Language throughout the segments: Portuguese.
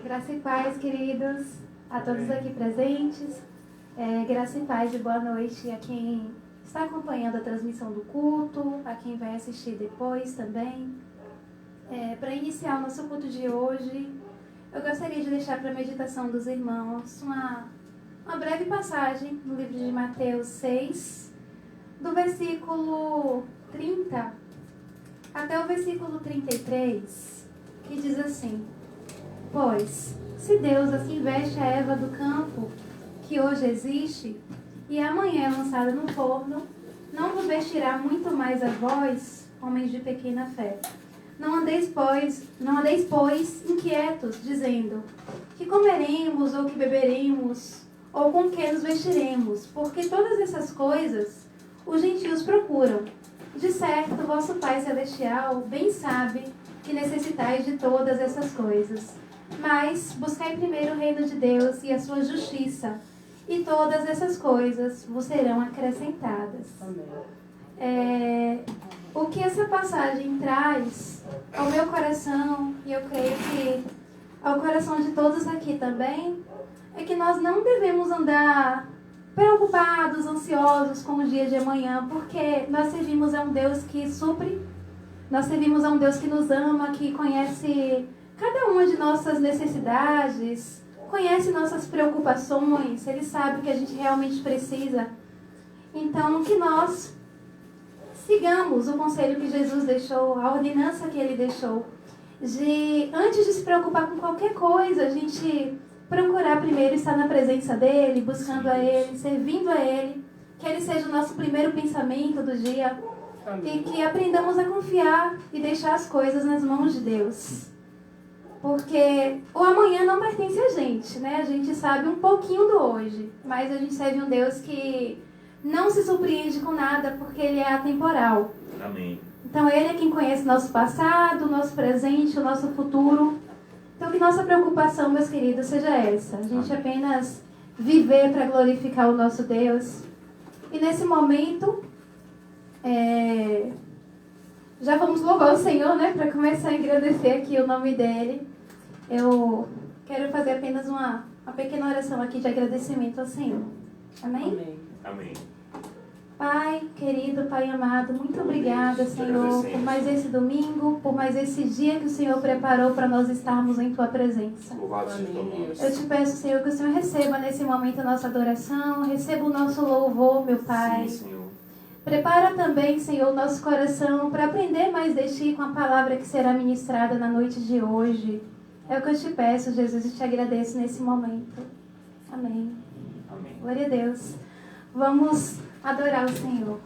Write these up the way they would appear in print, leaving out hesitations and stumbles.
Graça e paz, queridos, a todos aqui presentes. Graça e paz e boa noite a quem está acompanhando a transmissão do culto, a quem vai assistir depois também. Para iniciar o nosso culto de hoje, eu gostaria de deixar para a meditação dos irmãos uma breve passagem no livro de Mateus 6, do versículo 30 até o versículo 33, que diz assim: Pois, se Deus assim veste a erva do campo, que hoje existe, e amanhã é lançada no forno, não vos vestirá muito mais a vós, homens de pequena fé. Não andeis, pois, inquietos, dizendo: que comeremos, ou que beberemos, ou com que nos vestiremos, porque todas essas coisas os gentios procuram. De certo, vosso Pai Celestial bem sabe que necessitais de todas essas coisas. Mas buscai primeiro o reino de Deus e a sua justiça, e todas essas coisas vos serão acrescentadas. O que essa passagem traz ao meu coração, e eu creio que ao coração de todos aqui também, é que nós não devemos andar preocupados, ansiosos com o dia de amanhã, porque nós servimos a um Deus que supre, nós servimos a um Deus que nos ama, que conhece cada uma de nossas necessidades, conhece nossas preocupações, Ele sabe o que a gente realmente precisa. Então, que nós sigamos o conselho que Jesus deixou, a ordenança que Ele deixou, de antes de se preocupar com qualquer coisa, a gente procurar primeiro estar na presença dEle, buscando a Ele, servindo a Ele, que Ele seja o nosso primeiro pensamento do dia. Amém. E que aprendamos a confiar e deixar as coisas nas mãos de Deus. Porque o amanhã não pertence a gente, né? A gente sabe um pouquinho do hoje, mas a gente serve um Deus que não se surpreende com nada, porque Ele é atemporal. Amém. Então Ele é quem conhece nosso passado, nosso presente, o nosso futuro. Então que nossa preocupação, meus queridos, seja essa. A gente apenas viver para glorificar o nosso Deus. E nesse momento, já vamos louvar o Senhor, né? Para começar a engrandecer aqui o nome dEle. Eu quero fazer apenas uma pequena oração aqui de agradecimento ao Senhor. Amém? Amém. Amém. Pai, querido, Pai amado, muito obrigada, Senhor, por mais esse domingo, por mais esse dia que o Senhor preparou para nós estarmos em Tua presença. Louvado seja Teu nome. Eu te peço, Senhor, que o Senhor receba nesse momento a nossa adoração, receba o nosso louvor, meu Pai. Sim, Senhor. Prepara também, Senhor, o nosso coração para aprender mais de Ti com a palavra que será ministrada na noite de hoje. É o que eu te peço, Jesus, e te agradeço nesse momento. Amém. Amém. Glória a Deus. Vamos adorar o Senhor.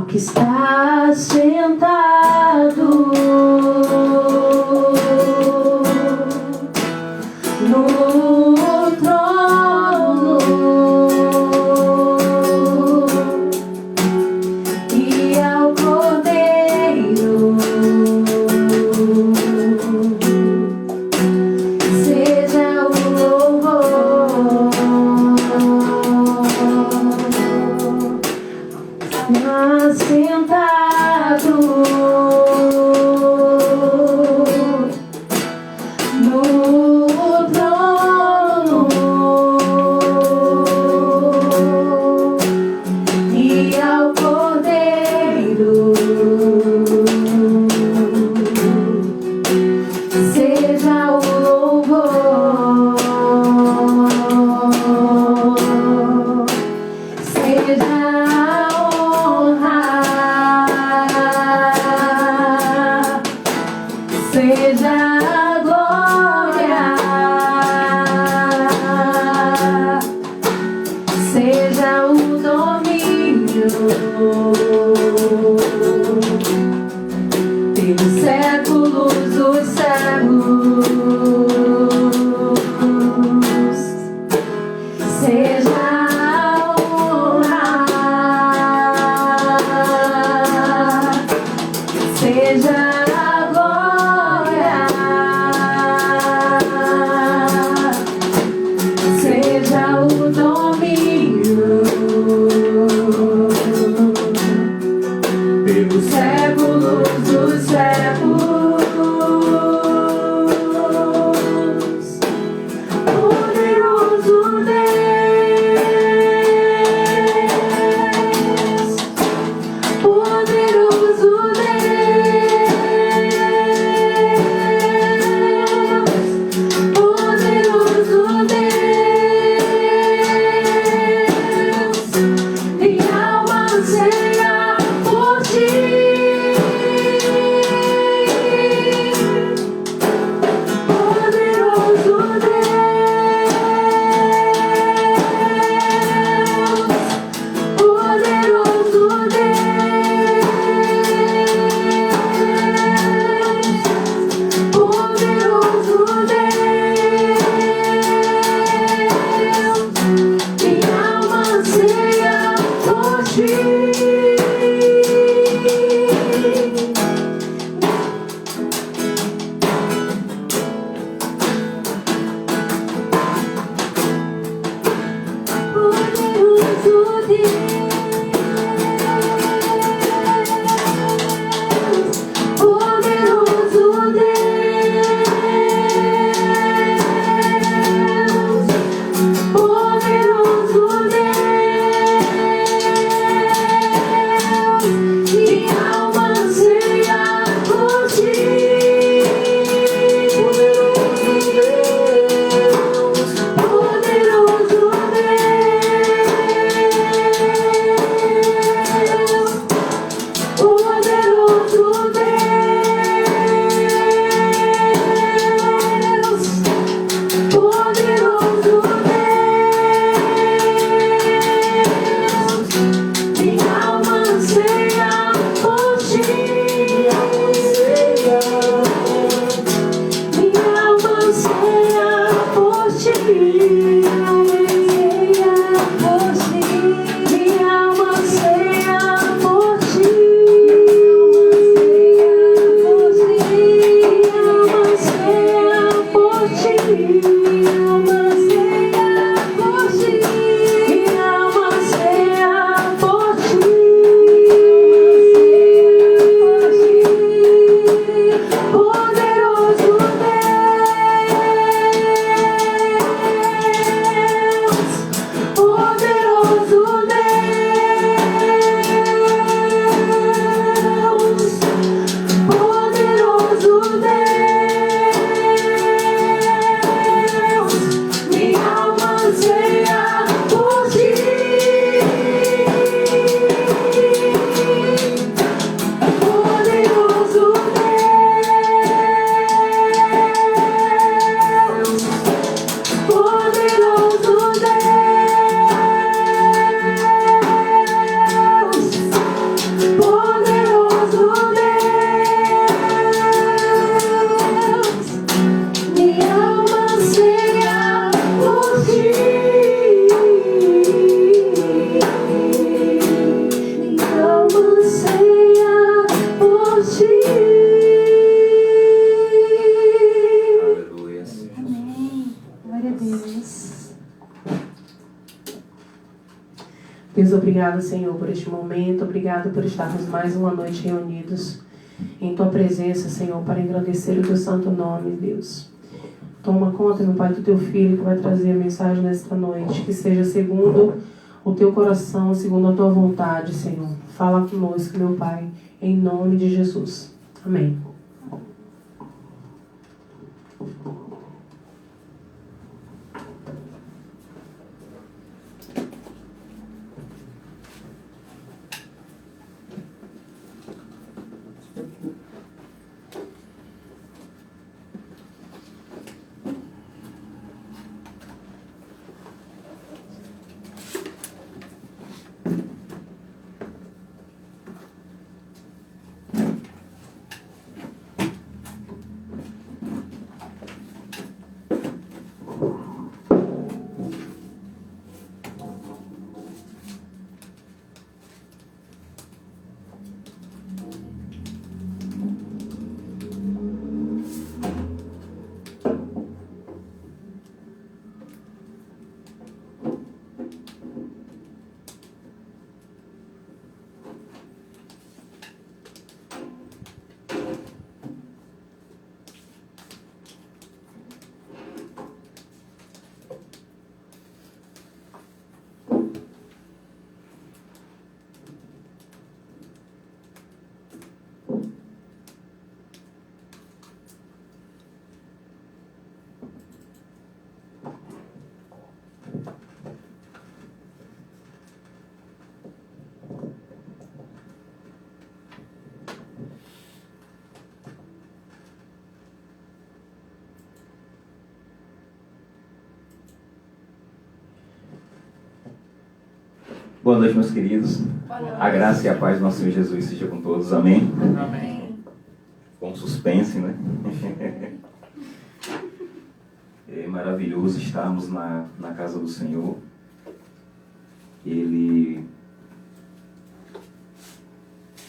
que está sentado no trono e ao Cordeiro seja o louvor. Assentado no trono e ao Cordeiro seja o louvor, seja seja a glória, seja o domínio pelos séculos dos séculos, seja a honra, seja seja o domínio pelos séculos dos séculos. Poderoso Deus, poderoso Deus, poderoso Deus, minha alma anseia por ti. Poderoso Deus, poderoso Deus, poderoso Deus, minha alma anseia por ti. Poderoso Deus, poderoso Deus, poderoso Deus, minha alma anseia por ti. Poderoso Deus, poderoso Deus, Deus, obrigado, Senhor, por este momento. Obrigado por estarmos mais uma noite reunidos em Tua presença, Senhor, para engrandecer o Teu santo nome, Deus. Toma conta, meu Pai, do Teu Filho que vai trazer a mensagem nesta noite. Que seja segundo o Teu coração, segundo a Tua vontade, Senhor. Fala conosco, meu Pai, em nome de Jesus. Amém. Boa noite, meus queridos. Boa noite. A graça e a paz do nosso Senhor Jesus seja com todos. Amém? Amém. Com suspense, né? É maravilhoso estarmos na casa do Senhor. Ele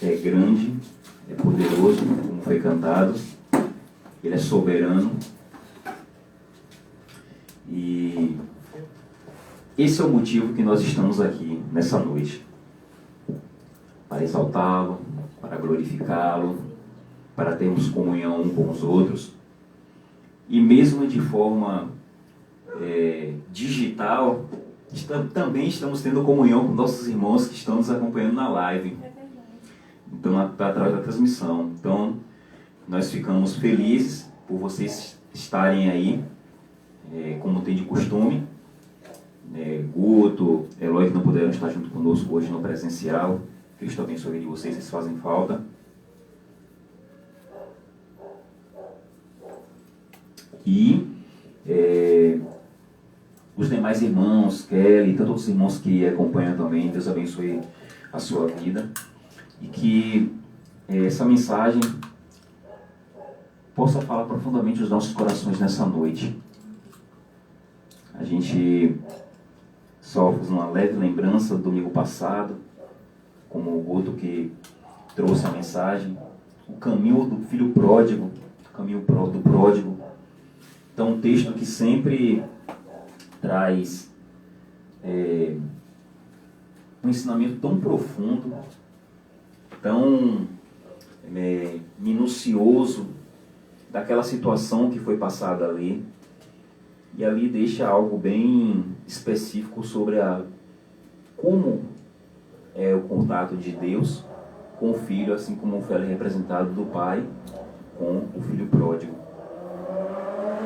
é grande, é poderoso, como foi cantado. Ele é soberano. E esse é o motivo que nós estamos aqui nessa noite. Para exaltá-lo, para glorificá-lo, para termos comunhão uns com os outros. E mesmo de forma digital, também estamos tendo comunhão com nossos irmãos que estão nos acompanhando na live. Então, através da transmissão. Então, nós ficamos felizes por vocês estarem aí, como tem de costume. Guto, Eloy, que não puderam estar junto conosco hoje no presencial. Cristo abençoe a vida de vocês, vocês fazem falta. E os demais irmãos, Kelly, tantos outros irmãos que acompanham também, Deus abençoe a sua vida. E que essa mensagem possa falar profundamente os nossos corações nessa noite. A gente só faz uma leve lembrança do domingo passado, como o Guto que trouxe a mensagem, o caminho do filho pródigo, o caminho do pródigo. Então, um texto que sempre traz um ensinamento tão profundo, tão minucioso daquela situação que foi passada ali. E ali deixa algo bem específico sobre como é o contato de Deus com o filho, assim como foi representado do pai com o filho pródigo.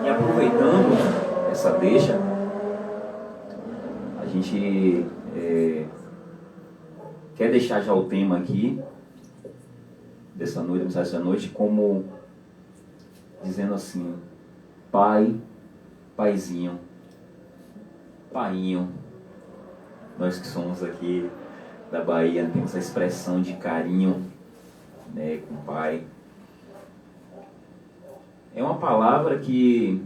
E aproveitando essa deixa, a gente quer deixar já o tema aqui dessa noite, mensagem dessa noite, como dizendo assim: Pai, Paizinho, Painho. Nós que somos aqui da Bahia temos essa expressão de carinho, né, com o pai. É uma palavra que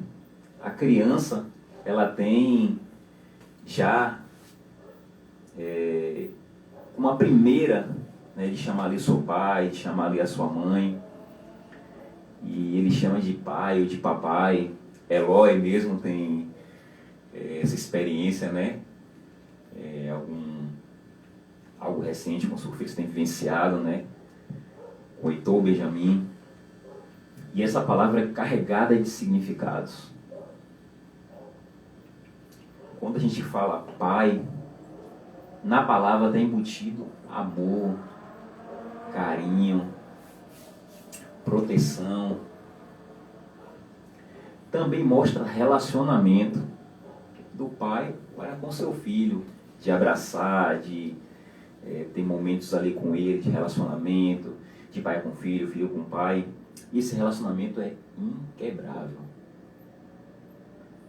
a criança ela tem já uma primeira, né, de chamar ali seu pai, de chamar ali a sua mãe. E ele chama de pai ou de papai. Eloy mesmo tem essa experiência, né? recente com seu filho, você tem vivenciado, né? O Heitor Benjamin. E essa palavra é carregada de significados. Quando a gente fala pai, na palavra está embutido amor, carinho, proteção. Também mostra relacionamento do pai para com seu filho, de abraçar, de ter momentos ali com ele, de relacionamento, de pai com filho, filho com pai. Esse relacionamento é inquebrável.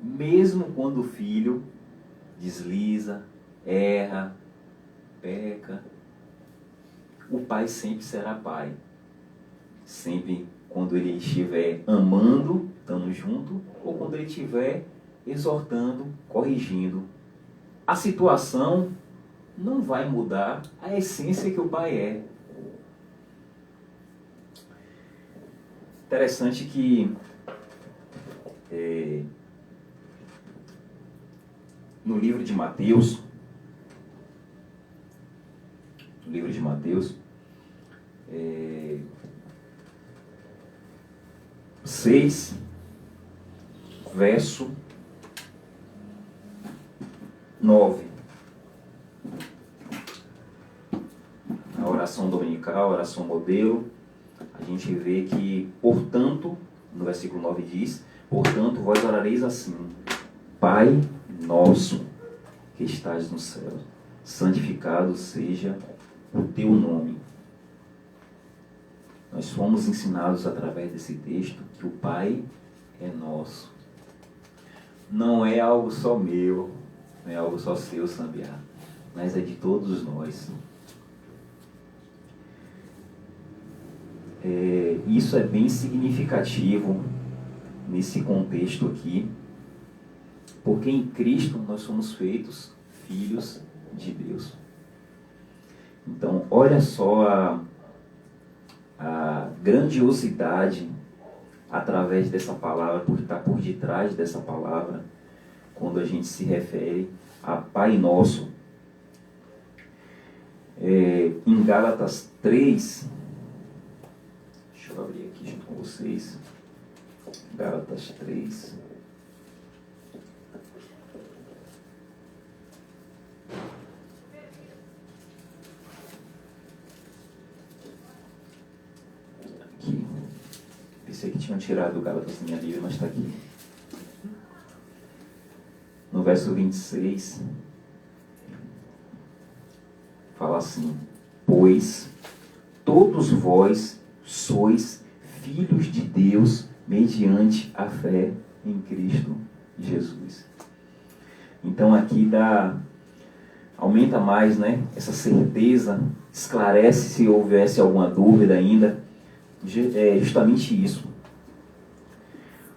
Mesmo quando o filho desliza, erra, peca, o pai sempre será pai. Sempre quando ele estiver amando, estando junto, ou quando ele estiver exortando, corrigindo. A situação não vai mudar a essência que o pai é. Interessante que no livro de Mateus, 6, verso 9. A oração dominical, a oração modelo, a gente vê que, portanto, no versículo 9 diz, portanto, vós orareis assim, Pai nosso que estás no céu, santificado seja o teu nome. Nós fomos ensinados através desse texto que o Pai é nosso. Não é algo só meu, não é algo só seu, Sambiá, mas é de todos nós. Isso é bem significativo nesse contexto aqui, porque em Cristo nós somos feitos filhos de Deus. Então, olha só a grandiosidade através dessa palavra, por estar por detrás dessa palavra, quando a gente se refere a Pai Nosso. Em Gálatas 3, deixa eu abrir aqui junto com vocês, Gálatas 3. Aqui. Pensei que tinham tirado o Gálatas da minha Bíblia, mas está aqui. No verso 26, fala assim: pois todos vós sois filhos de Deus mediante a fé em Cristo Jesus. Então aqui aumenta mais, né, essa certeza, esclarece se houvesse alguma dúvida ainda. É justamente isso.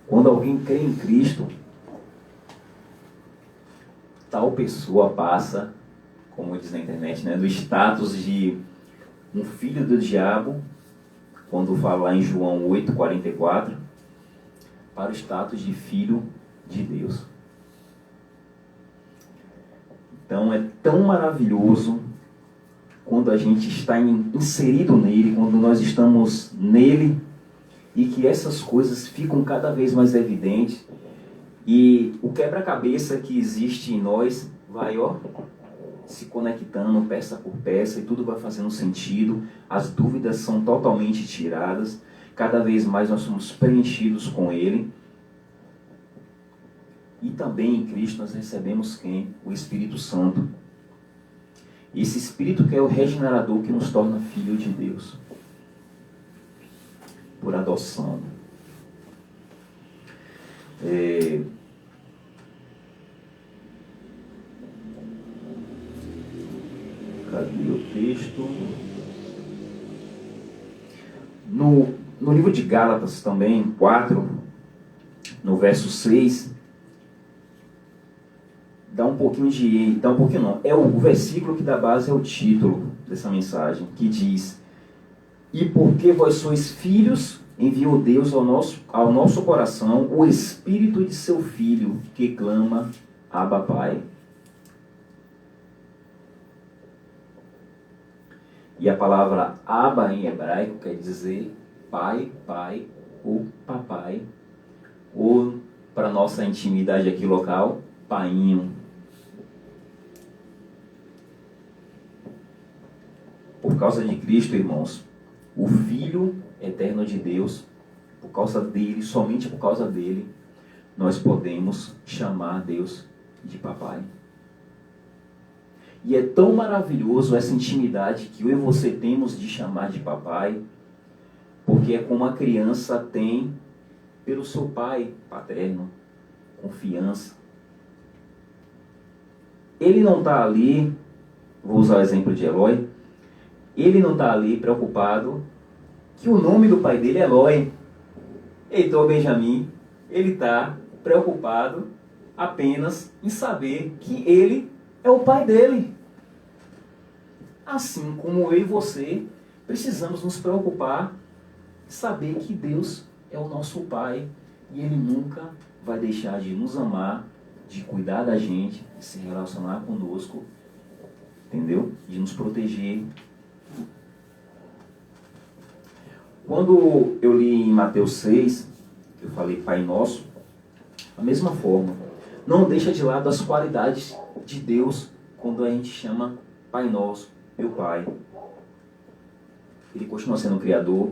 Quando alguém crê em Cristo, tal pessoa passa, como diz na internet, né, do status de um filho do diabo, quando fala lá em João 8,44, para o status de filho de Deus. Então é tão maravilhoso quando a gente está inserido nele, quando nós estamos nele, e que essas coisas ficam cada vez mais evidentes, e o quebra-cabeça que existe em nós vai, se conectando peça por peça, e tudo vai fazendo sentido, as dúvidas são totalmente tiradas, cada vez mais nós somos preenchidos com ele. E também em Cristo nós recebemos quem? O Espírito Santo. Esse Espírito que é o regenerador que nos torna filho de Deus, por adoção. Cadê o texto? No livro de Gálatas também, 4, no verso 6, o versículo que dá base ao título dessa mensagem, que diz: e porque vós sois filhos, enviou Deus ao nosso coração o Espírito de seu Filho, que clama, Abba, Pai. E a palavra Abba em hebraico quer dizer pai, pai ou papai, ou para nossa intimidade aqui local, painho. Por causa de Cristo, irmãos, o Filho eterno de Deus, por causa dele, somente por causa dele, nós podemos chamar Deus de papai. E é tão maravilhoso essa intimidade que eu e você temos de chamar de papai, porque é como a criança tem pelo seu pai paterno, confiança. Ele não está ali, vou usar o exemplo de Eloy, ele não está ali preocupado que o nome do pai dele é Eloy. Heitor Benjamin, ele está preocupado apenas em saber que ele é o pai dele. Assim como eu e você precisamos nos preocupar em saber que Deus é o nosso pai e ele nunca vai deixar de nos amar, de cuidar da gente, de se relacionar conosco, entendeu? De nos proteger. Quando eu li em Mateus 6, eu falei Pai Nosso, da mesma forma, não deixa de lado as qualidades de Deus quando a gente chama Pai Nosso, meu Pai. Ele continua sendo Criador,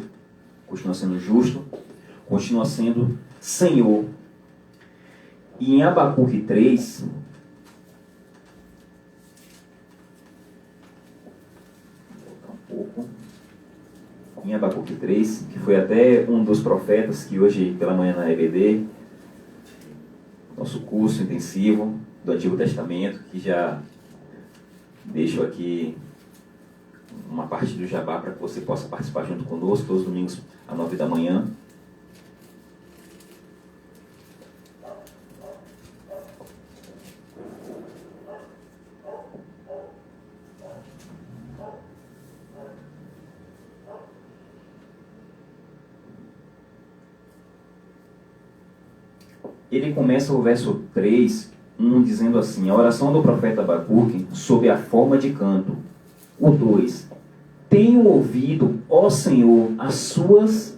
continua sendo justo, continua sendo Senhor. E em Abacuque 3, em Abacuque 3, que foi até um dos profetas que hoje pela manhã na EBD, nosso curso intensivo do Antigo Testamento, que já deixo aqui uma parte do jabá para que você possa participar junto conosco, todos os domingos às 9 da manhã. Ele começa o verso 3, dizendo assim: a oração do profeta Abacuque sob a forma de canto. O 2: tenho ouvido, ó Senhor, as tuas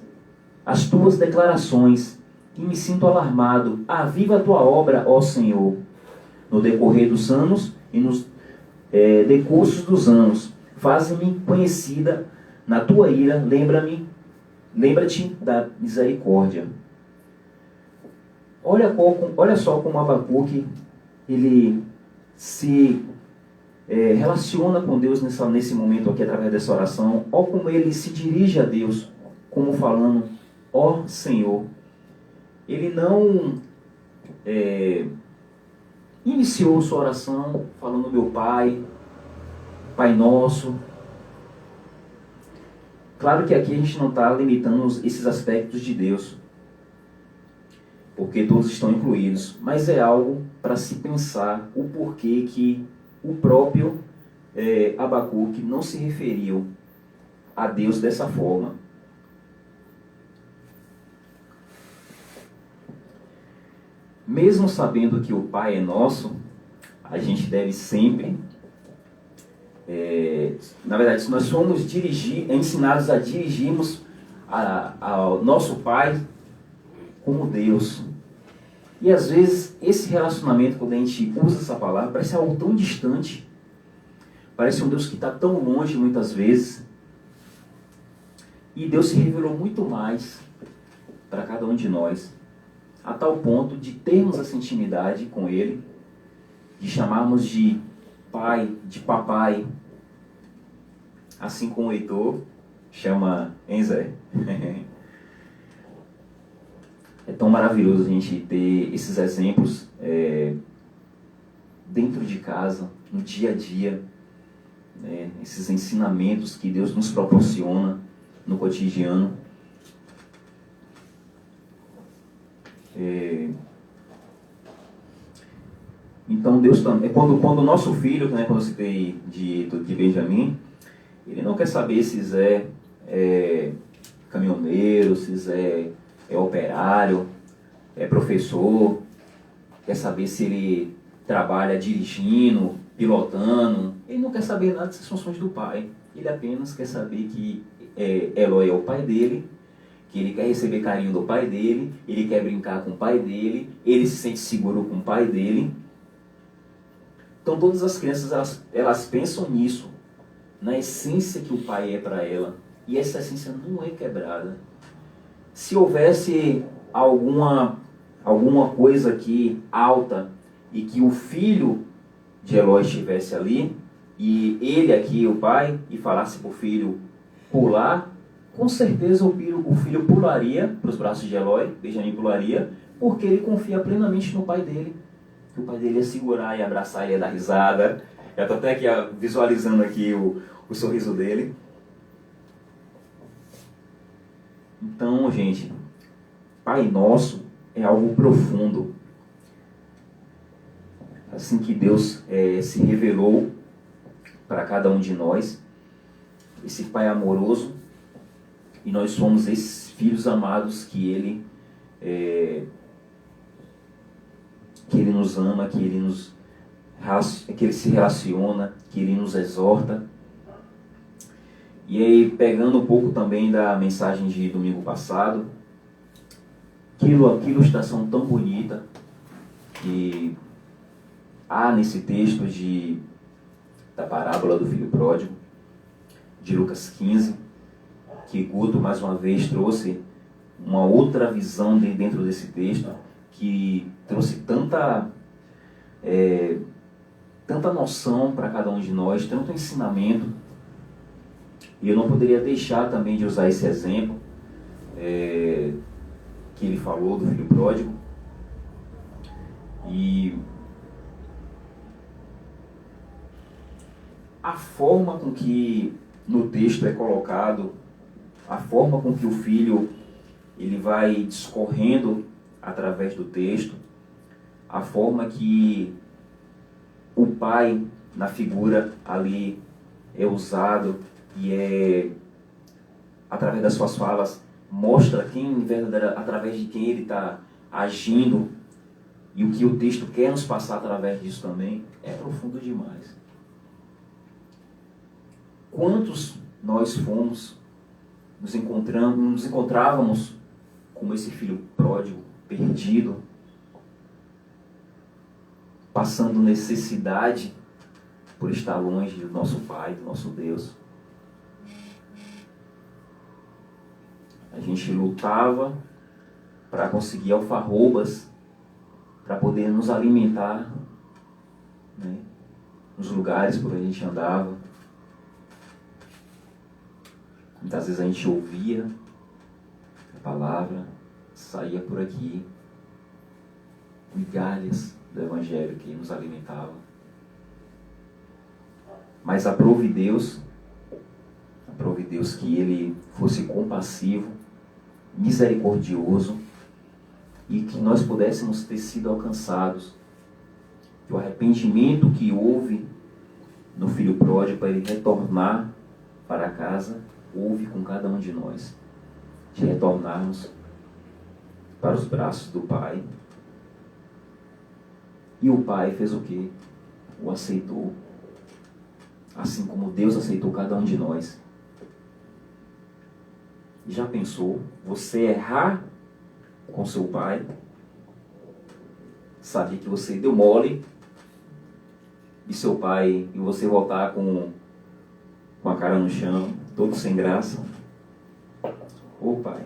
declarações, e me sinto alarmado. Aviva a tua obra, ó Senhor, no decorrer dos anos e nos decursos dos anos. Faze-me conhecida na tua ira, lembra-te da misericórdia. Olha só como Abacuque ele se relaciona com Deus nesse momento aqui, através dessa oração. Olha como ele se dirige a Deus, como falando, ó Senhor. Ele não iniciou sua oração falando meu Pai, Pai Nosso. Claro que aqui a gente não está limitando esses aspectos de Deus, porque todos estão incluídos, mas é algo para se pensar o porquê que o próprio Abacuque não se referiu a Deus dessa forma. Mesmo sabendo que o Pai é nosso, a gente deve sempre, na verdade, se nós somos ensinados a dirigirmos ao nosso Pai como Deus. E às vezes esse relacionamento, quando a gente usa essa palavra, parece algo tão distante. Parece um Deus que está tão longe muitas vezes. E Deus se revelou muito mais para cada um de nós, a tal ponto de termos essa intimidade com Ele, de chamarmos de Pai, de Papai, assim como o Heitor chama Zé. É tão maravilhoso a gente ter esses exemplos dentro de casa, no dia a dia, esses ensinamentos que Deus nos proporciona no cotidiano. Então Deus também, quando o nosso filho, quando eu citei de Benjamin, ele não quer saber se Zé é caminhoneiro, se Zé é operário, é professor, quer saber se ele trabalha dirigindo, pilotando. Ele não quer saber nada dessas funções do pai. Ele apenas quer saber que Eloi é o pai dele, que ele quer receber carinho do pai dele, ele quer brincar com o pai dele, ele se sente seguro com o pai dele. Então todas as crianças, elas pensam nisso, na essência que o pai é para ela. E essa essência não é quebrada. Se houvesse alguma coisa aqui alta e que o filho de Eloi estivesse ali, e ele aqui, o pai, e falasse para o filho pular, com certeza o filho pularia para os braços de Eloi, Benjamin pularia, porque ele confia plenamente no pai dele. Que o pai dele ia segurar, ia abraçar, ia dar risada. Eu estou até aqui visualizando aqui o sorriso dele. Então, gente, Pai Nosso é algo profundo. Assim que Deus se revelou para cada um de nós, esse Pai amoroso, e nós somos esses filhos amados que Ele nos ama, que Ele se relaciona, que Ele nos exorta. E aí, pegando um pouco também da mensagem de domingo passado, que ilustração tão bonita que há nesse texto da parábola do filho pródigo, de Lucas 15, que Guto mais uma vez trouxe uma outra visão dentro desse texto, que trouxe tanta noção para cada um de nós, tanto ensinamento. E eu não poderia deixar também de usar esse exemplo que ele falou do filho pródigo. E a forma com que no texto é colocado, a forma com que o filho ele vai discorrendo através do texto, a forma que o pai na figura ali é usado e através das suas falas mostra através de quem ele está agindo, e o que o texto quer nos passar através disso também é profundo demais. Quantos nós nos encontrávamos como esse filho pródigo, perdido, passando necessidade por estar longe do nosso Pai, do nosso Deus. A gente lutava para conseguir alfarrobas, para poder nos alimentar, né, nos lugares por onde a gente andava. Muitas vezes a gente ouvia a palavra, saía por aqui, migalhas do Evangelho que nos alimentava. Mas aprove Deus que Ele fosse compassivo, misericordioso, e que nós pudéssemos ter sido alcançados. Que o arrependimento que houve no filho pródigo para ele retornar para casa, houve com cada um de nós. De retornarmos para os braços do Pai. E o Pai fez o quê? O aceitou. Assim como Deus aceitou cada um de nós. Já pensou você errar com seu pai? Saber que você deu mole e seu pai, e você voltar com a cara no chão, todo sem graça? Ô pai,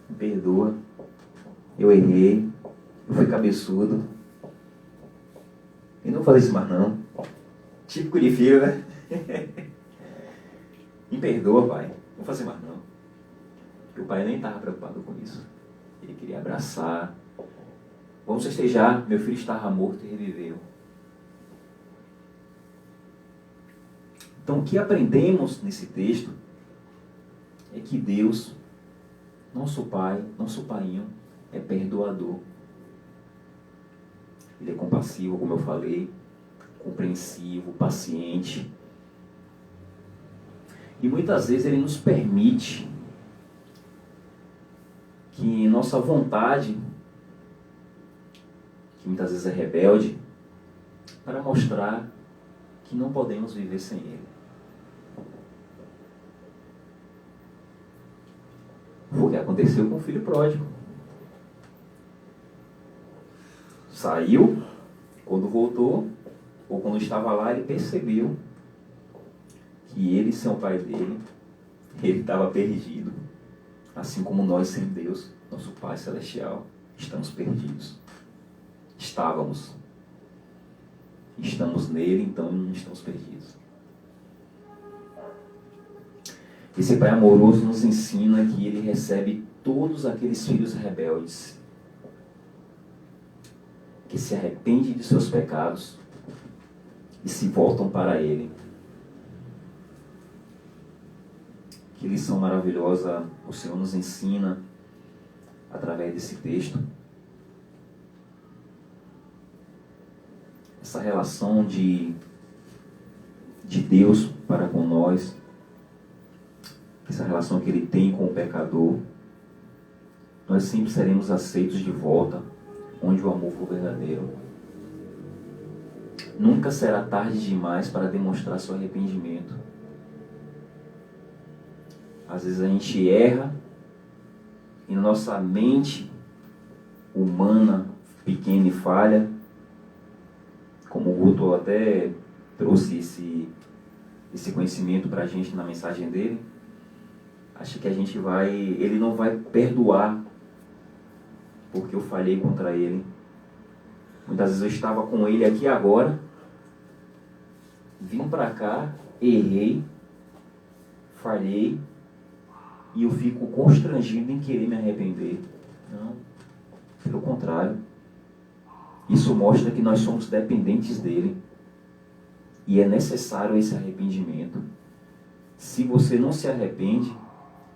me perdoa, eu errei, eu fui cabeçudo, e não vou fazer isso mais não. Típico de filho, né? Me perdoa, pai, não vou fazer mais não. Porque o pai nem estava preocupado com isso. Ele queria abraçar. Vamos festejar, meu filho estava morto e reviveu. Então o que aprendemos nesse texto é que Deus, nosso Pai, nosso Painho, é perdoador. Ele é compassivo, como eu falei, compreensivo, paciente. E muitas vezes Ele nos permite que nossa vontade, que muitas vezes é rebelde, para mostrar que não podemos viver sem Ele. Foi o que aconteceu com o filho pródigo. Saiu, quando voltou, ou quando estava lá, ele percebeu que ele, sem o pai dele, ele estava perdido. Assim como nós, sem Deus, nosso Pai Celestial, estamos perdidos. Estávamos. Estamos nele, então não estamos perdidos. Esse Pai amoroso nos ensina que Ele recebe todos aqueles filhos rebeldes que se arrependem de seus pecados e se voltam para Ele. Que lição maravilhosa o Senhor nos ensina através desse texto. Essa relação de Deus para com nós, essa relação que Ele tem com o pecador, nós sempre seremos aceitos de volta, onde o amor for verdadeiro. Nunca será tarde demais para demonstrar seu arrependimento. Às vezes a gente erra e nossa mente humana, pequena e falha, como o Guto até trouxe esse conhecimento para a gente na mensagem dele, acha que ele não vai perdoar porque eu falhei contra ele. Muitas vezes eu estava com ele aqui agora, vim para cá, errei, falhei, e eu fico constrangido em querer me arrepender. Não, pelo contrário. Isso mostra que nós somos dependentes dele. E é necessário esse arrependimento. Se você não se arrepende,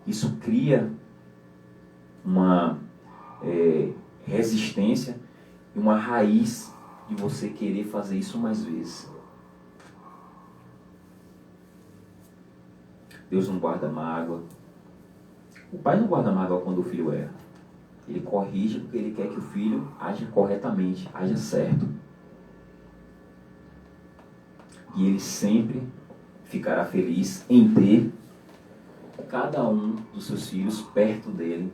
isso cria uma resistência e uma raiz de você querer fazer isso mais vezes. Deus não guarda mágoa. O pai não guarda mágoa quando o filho erra. Ele corrige porque ele quer que o filho aja corretamente, aja certo. E ele sempre ficará feliz em ter cada um dos seus filhos perto dele.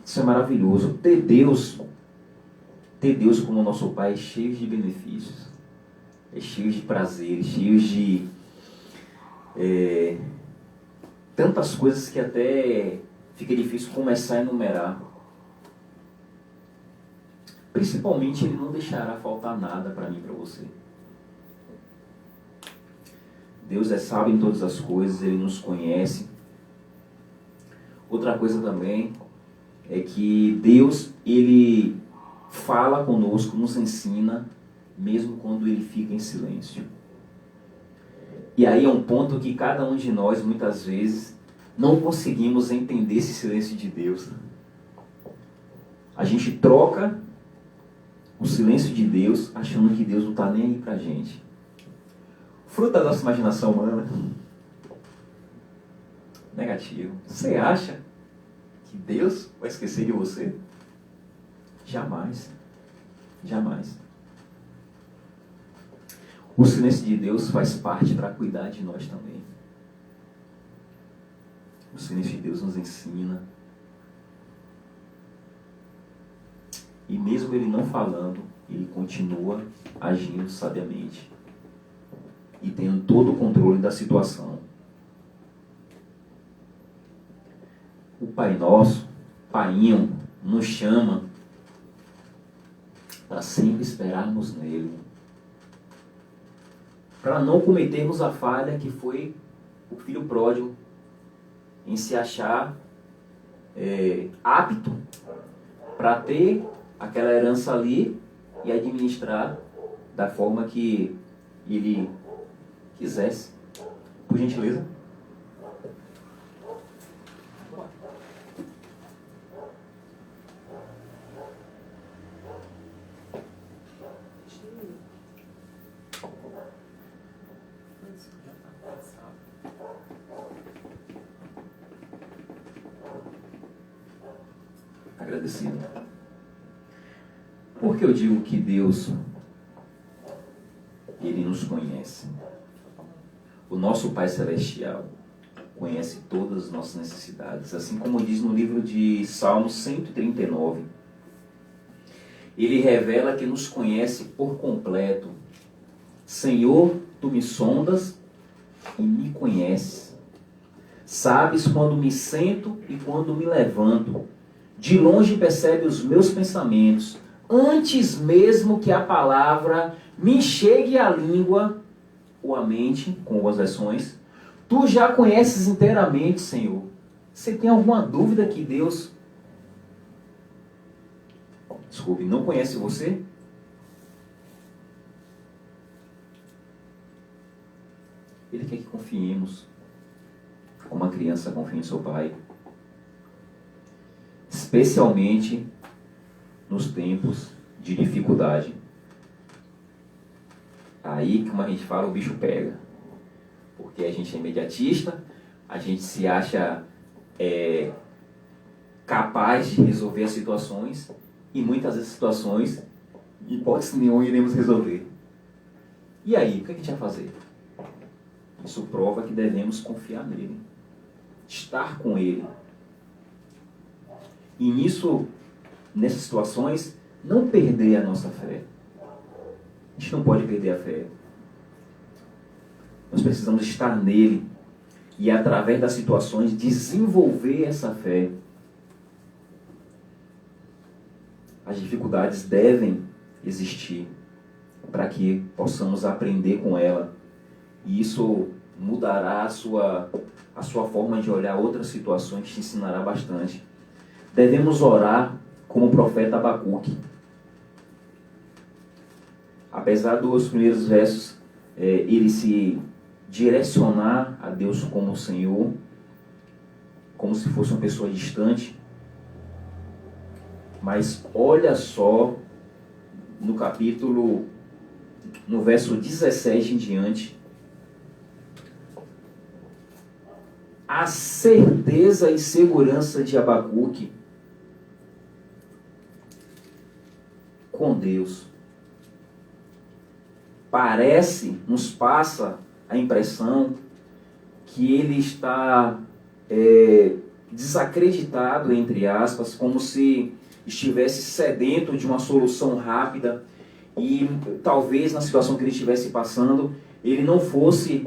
Isso é maravilhoso. Ter Deus como nosso Pai é cheio de benefícios, é cheio de prazeres, cheio de tantas coisas que até fica difícil começar a enumerar. Principalmente, Ele não deixará faltar nada para mim e para você. Deus é sábio em todas as coisas, Ele nos conhece. Outra coisa também é que Deus, Ele fala conosco, nos ensina, mesmo quando Ele fica em silêncio. E aí é um ponto que cada um de nós, muitas vezes, não conseguimos entender esse silêncio de Deus. A gente troca o silêncio de Deus achando que Deus não está nem aí pra gente. Fruto da nossa imaginação humana. Negativo. Você acha que Deus vai esquecer de você? Jamais. Jamais. O silêncio de Deus faz parte para cuidar de nós também. O silêncio de Deus nos ensina. E mesmo Ele não falando, Ele continua agindo sabiamente. E tendo todo o controle da situação. O Pai Nosso, Painho, nos chama para sempre esperarmos nele. Para não cometermos a falha que foi o filho pródigo em se achar apto para ter aquela herança ali e administrar da forma que ele quisesse. Por gentileza. Agradecido. Por que eu digo que Deus, Ele nos conhece? O nosso Pai Celestial conhece todas as nossas necessidades, assim como diz no livro de Salmos 139. Ele revela que nos conhece por completo. Senhor, tu me sondas e me conheces. Sabes quando me sento e quando me levanto. De longe percebe os meus pensamentos. Antes mesmo que a palavra me chegue à língua ou à mente, com algumas versões, tu já conheces inteiramente, Senhor. Você tem alguma dúvida que Deus, não conhece você? Ele quer que confiemos, como uma criança confia em seu pai. Especialmente nos tempos de dificuldade. Aí, como a gente fala, o bicho pega. Porque a gente é imediatista, a gente se acha capaz de resolver as situações, e muitas vezes situações, em hipótese nenhuma, iremos resolver. E aí, o que a gente vai fazer? Isso prova que devemos confiar nele, estar com ele. E nessas situações, não perder a nossa fé. A gente não pode perder a fé. Nós precisamos estar nele e, através das situações, desenvolver essa fé. As dificuldades devem existir para que possamos aprender com ela. E isso mudará a sua forma de olhar outras situações, te ensinará bastante. Devemos orar como o profeta Abacuque. Apesar dos primeiros versos, ele se direcionar a Deus como o Senhor, como se fosse uma pessoa distante. Mas olha só, no verso 17 em diante, a certeza e segurança de Abacuque com Deus. Nos passa a impressão que ele está desacreditado, entre aspas, como se estivesse sedento de uma solução rápida e talvez na situação que ele estivesse passando, ele não fosse,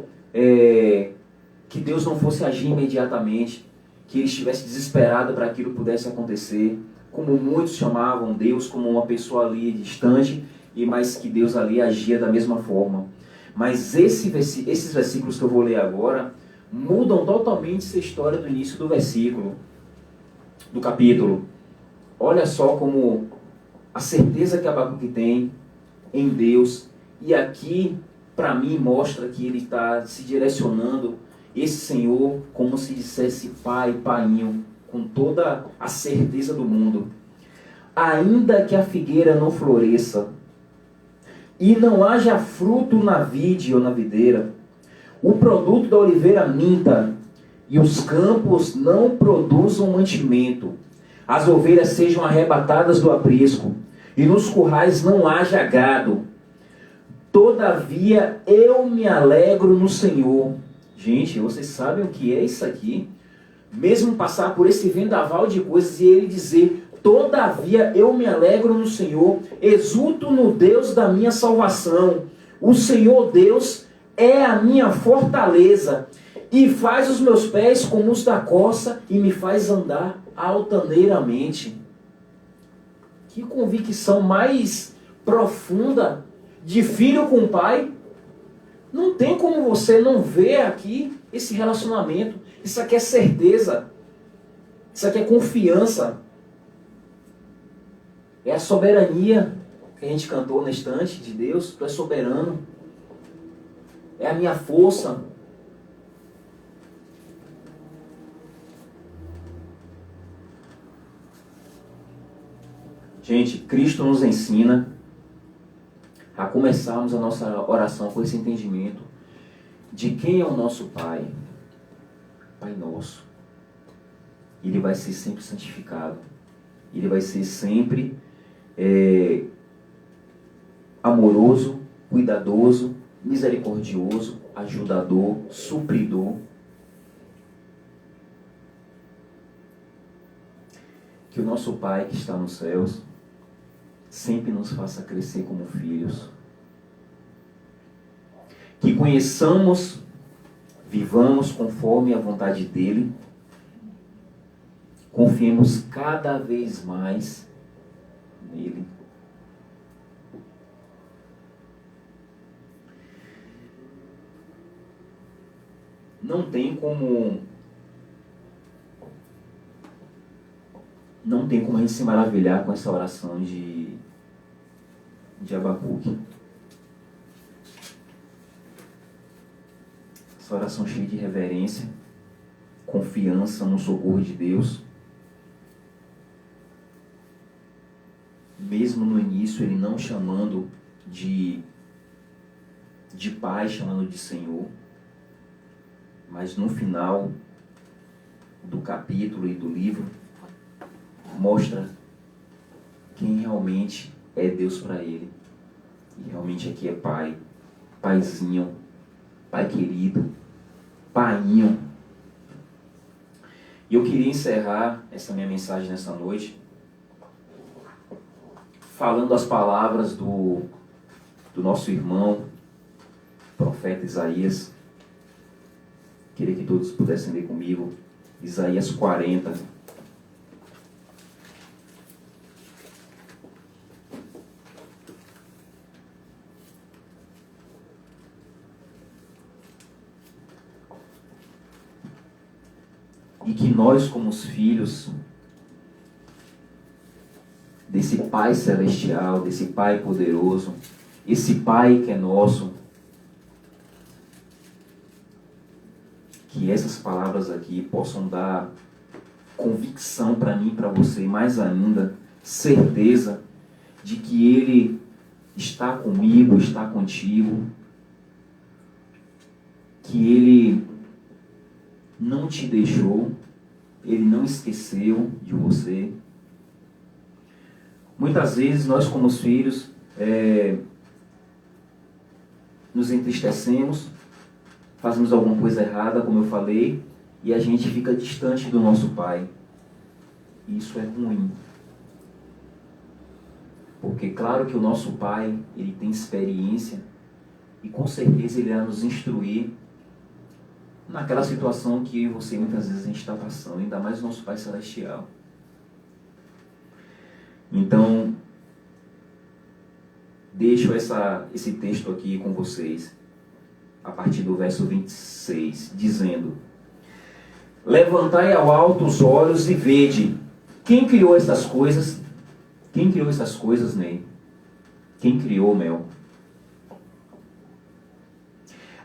que Deus não fosse agir imediatamente, que ele estivesse desesperado para que aquilo pudesse acontecer, como muitos chamavam Deus como uma pessoa ali distante, mas que Deus ali agia da mesma forma. Mas esses versículos que eu vou ler agora mudam totalmente essa história do início do capítulo. Olha só como a certeza que Abacuque tem em Deus. E aqui, para mim, mostra que ele está se direcionando esse Senhor como se dissesse pai, painho, com toda a certeza do mundo. Ainda que a figueira não floresça e não haja fruto na vide ou na videira, o produto da oliveira minta e os campos não produzam mantimento, as ovelhas sejam arrebatadas do aprisco e nos currais não haja gado, todavia eu me alegro no Senhor. Gente, vocês sabem o que é isso aqui? Mesmo passar por esse vendaval de coisas e ele dizer: todavia eu me alegro no Senhor, exulto no Deus da minha salvação. O Senhor Deus é a minha fortaleza e faz os meus pés como os da corça e me faz andar altaneiramente. Que convicção mais profunda de filho com pai. Não tem como você não ver aqui esse relacionamento. Isso aqui é certeza. Isso aqui é confiança. É a soberania que a gente cantou na estante de Deus. Tu és soberano. É a minha força. Gente, Cristo nos ensina a começarmos a nossa oração com esse entendimento de quem é o nosso Pai. Pai nosso. Ele vai ser sempre santificado. Ele vai ser sempre amoroso, cuidadoso, misericordioso, ajudador, supridor. Que o nosso Pai que está nos céus sempre nos faça crescer como filhos. Que conheçamos, vivamos conforme a vontade dEle, confiemos cada vez mais nele. Não tem como a gente se maravilhar com essa oração de Abacuque. Essa oração cheia de reverência, confiança no socorro de Deus. Mesmo no início, ele não chamando de Pai, chamando de Senhor. Mas no final do capítulo e do livro, mostra quem realmente é Deus para ele. E realmente aqui é Pai, Paizinho, Pai querido, Painho. E eu queria encerrar essa minha mensagem nessa noite falando as palavras do nosso irmão, profeta Isaías. Queria que todos pudessem ler comigo Isaías 40. E que nós, como os filhos desse Pai celestial, desse Pai poderoso, esse Pai que é nosso, que essas palavras aqui possam dar convicção para mim e para você, mais ainda, certeza de que Ele está comigo, está contigo, que Ele não te deixou, Ele não esqueceu de você. Muitas vezes nós, como os filhos, nos entristecemos, fazemos alguma coisa errada, como eu falei, e a gente fica distante do nosso Pai. E isso é ruim. Porque claro que o nosso Pai, Ele tem experiência, e com certeza Ele irá nos instruir naquela situação que você muitas vezes a gente está passando, ainda mais o nosso Pai Celestial. Então, deixo esse texto aqui com vocês, a partir do verso 26, dizendo: levantai ao alto os olhos e vede. Quem criou essas coisas? Quem criou essas coisas, Ney? Quem criou, Mel?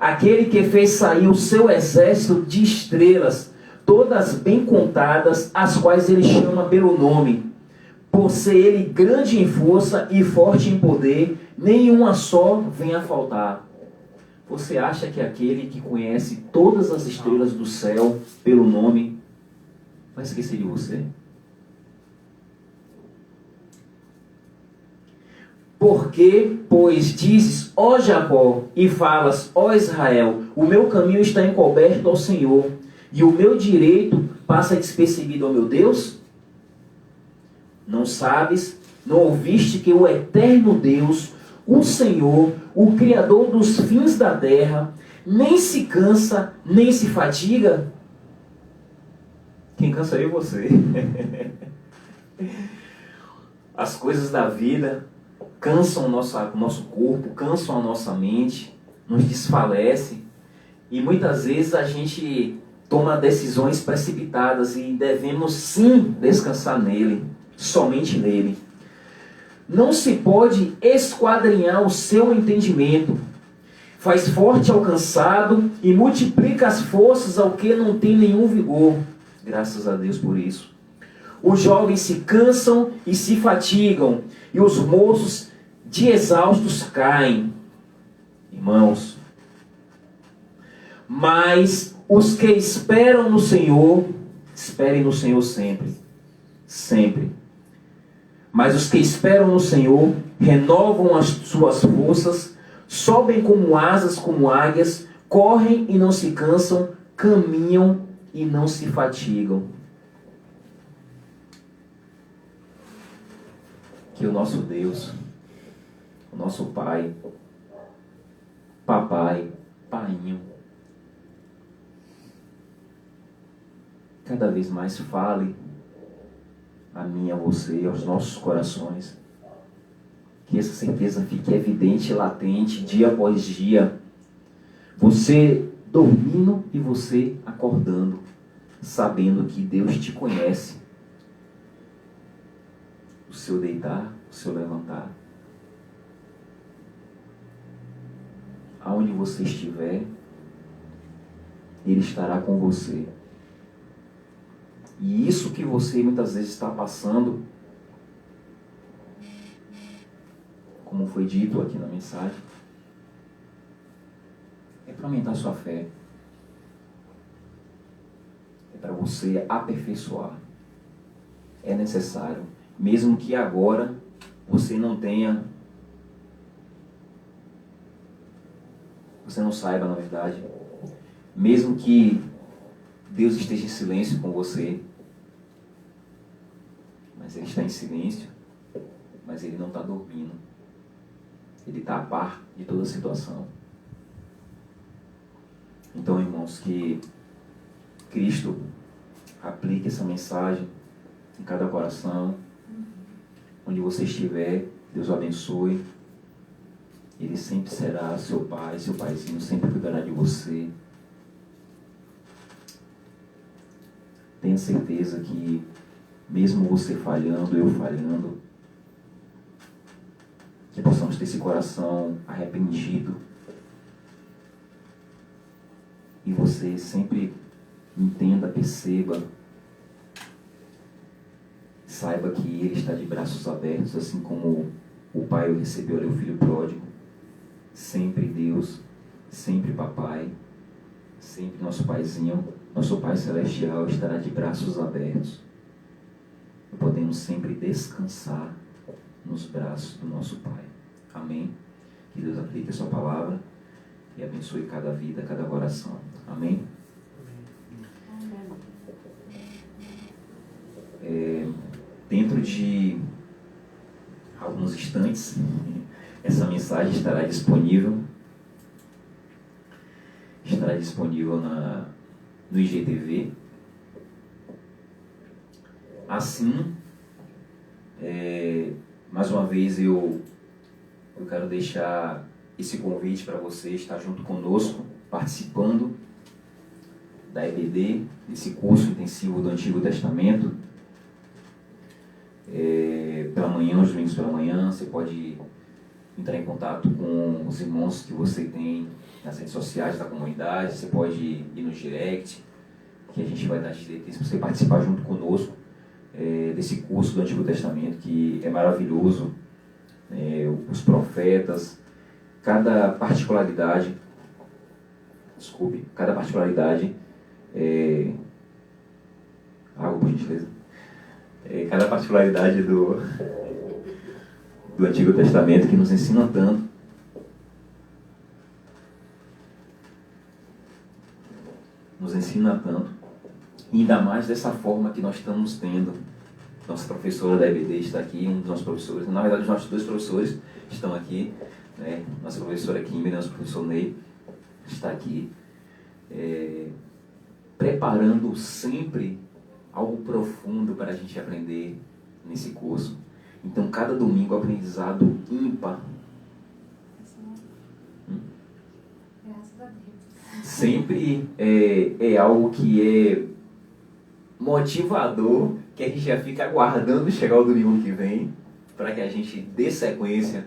Aquele que fez sair o seu exército de estrelas, todas bem contadas, as quais ele chama pelo nome. Por ser ele grande em força e forte em poder, nenhuma só vem a faltar. Você acha que aquele que conhece todas as estrelas do céu pelo nome vai esquecer de você? Porque, pois, dizes, ó Jacó, e falas, ó Israel, o meu caminho está encoberto ao Senhor, e o meu direito passa despercebido ao meu Deus? Não sabes, não ouviste que o eterno Deus, o Senhor, o Criador dos fins da terra, nem se cansa, nem se fatiga? Quem cansa é você. As coisas da vida cansam o nosso corpo, cansam a nossa mente, nos desfalece. E muitas vezes a gente toma decisões precipitadas e devemos sim descansar nele, somente nele. Não se pode esquadrinhar o seu entendimento. Faz forte ao cansado e multiplica as forças ao que não tem nenhum vigor. Graças a Deus por isso. Os jovens se cansam e se fatigam, e os moços de exaustos caem. Irmãos, mas os que esperam no Senhor, esperem no Senhor sempre, sempre. Mas os que esperam no Senhor renovam as suas forças, sobem como asas, como águias, correm e não se cansam, caminham e não se fatigam. Que o nosso Deus, o nosso Pai, Papai, Painho, cada vez mais fale a mim, a você, aos nossos corações. Que essa certeza fique evidente e latente dia após dia. Você dormindo e você acordando, sabendo que Deus te conhece. O seu deitar, o seu levantar. Aonde você estiver, Ele estará com você. E isso que você muitas vezes está passando, como foi dito aqui na mensagem, é para aumentar sua fé. É para você aperfeiçoar. É necessário. Mesmo que agora você não tenha, você não saiba, na verdade, mesmo que Deus esteja em silêncio com você, mas Ele está em silêncio, mas Ele não está dormindo. Ele está a par de toda a situação. Então, irmãos, que Cristo aplique essa mensagem em cada coração. Onde você estiver, Deus o abençoe. Ele sempre será seu pai, seu paizinho, sempre cuidará de você. Tenha certeza que, mesmo você falhando, eu falhando, que possamos ter esse coração arrependido. E você sempre entenda, perceba, saiba que Ele está de braços abertos, assim como o Pai o recebeu ali, o Filho pródigo. Sempre Deus, sempre Papai, sempre nosso Paizinho, nosso Pai Celestial estará de braços abertos. E podemos sempre descansar nos braços do nosso Pai. Amém? Que Deus aplique a sua palavra e abençoe cada vida, cada coração. Amém? Dentro de alguns instantes, essa mensagem estará disponível no IGTV. Assim, mais uma vez eu quero deixar esse convite para você estar junto conosco, participando da EBD, desse curso intensivo do Antigo Testamento. Pela manhã, os domingos pela manhã, você pode entrar em contato com os irmãos que você tem nas redes sociais da comunidade, você pode ir no direct, que a gente vai dar direitos para você participar junto conosco desse curso do Antigo Testamento, que é maravilhoso. Os profetas, cada particularidade, água por gentileza, cada particularidade do Antigo Testamento que nos ensina tanto. E ainda mais dessa forma que nós estamos tendo. Nossa professora da EBD está aqui, um dos nossos professores, na verdade os nossos dois professores estão aqui, né? Nossa professora Kimber e nosso professor Ney está aqui, preparando sempre algo profundo para a gente aprender nesse curso. Então, cada domingo, aprendizado ímpar. Graças a Deus. Sempre é algo que é motivador, que a gente já fica aguardando chegar o domingo que vem, para que a gente dê sequência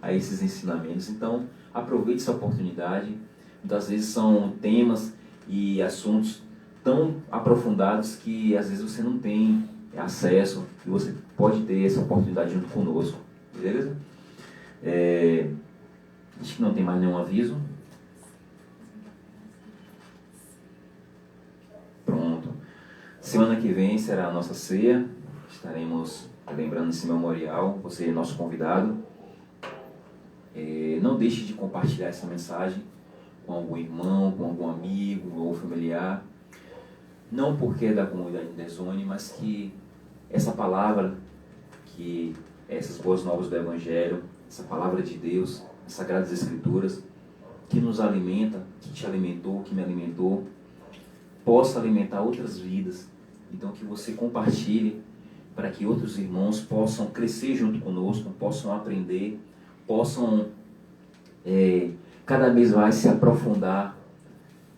a esses ensinamentos. Então, aproveite essa oportunidade. Muitas vezes são temas e assuntos tão aprofundados que às vezes você não tem acesso, e você pode ter essa oportunidade junto conosco, beleza? Acho que não tem mais nenhum aviso. Pronto. Semana que vem será a nossa ceia. Estaremos lembrando esse memorial, você é nosso convidado. Não deixe de compartilhar essa mensagem com algum irmão, com algum amigo ou familiar. Não porque é da comunidade Interzone, mas que essa palavra, que essas boas novas do Evangelho, essa palavra de Deus, as Sagradas Escrituras, que nos alimenta, que te alimentou, que me alimentou, possa alimentar outras vidas. Então que você compartilhe para que outros irmãos possam crescer junto conosco, possam aprender, possam cada vez mais se aprofundar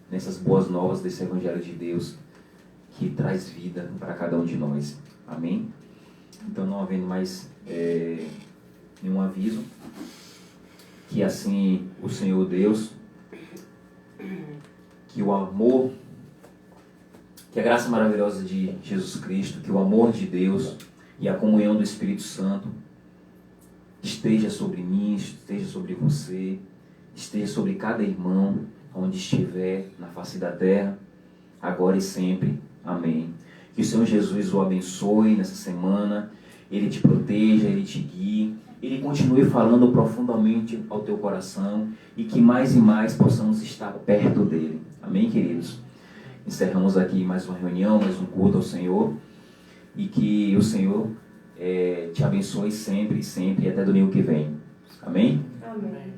nessas boas novas desse Evangelho de Deus que traz vida para cada um de nós. Amém? Então, não havendo mais nenhum aviso, que assim o Senhor Deus, que o amor, que a graça maravilhosa de Jesus Cristo, que o amor de Deus e a comunhão do Espírito Santo esteja sobre mim, esteja sobre você, esteja sobre cada irmão, onde estiver na face da terra, agora e sempre. Amém. Que o Senhor Jesus o abençoe nessa semana, Ele te proteja, Ele te guie, Ele continue falando profundamente ao teu coração e que mais e mais possamos estar perto dEle. Amém, queridos? Encerramos aqui mais uma reunião, mais um culto ao Senhor, e que o Senhor te abençoe sempre e sempre, até domingo que vem. Amém? Amém.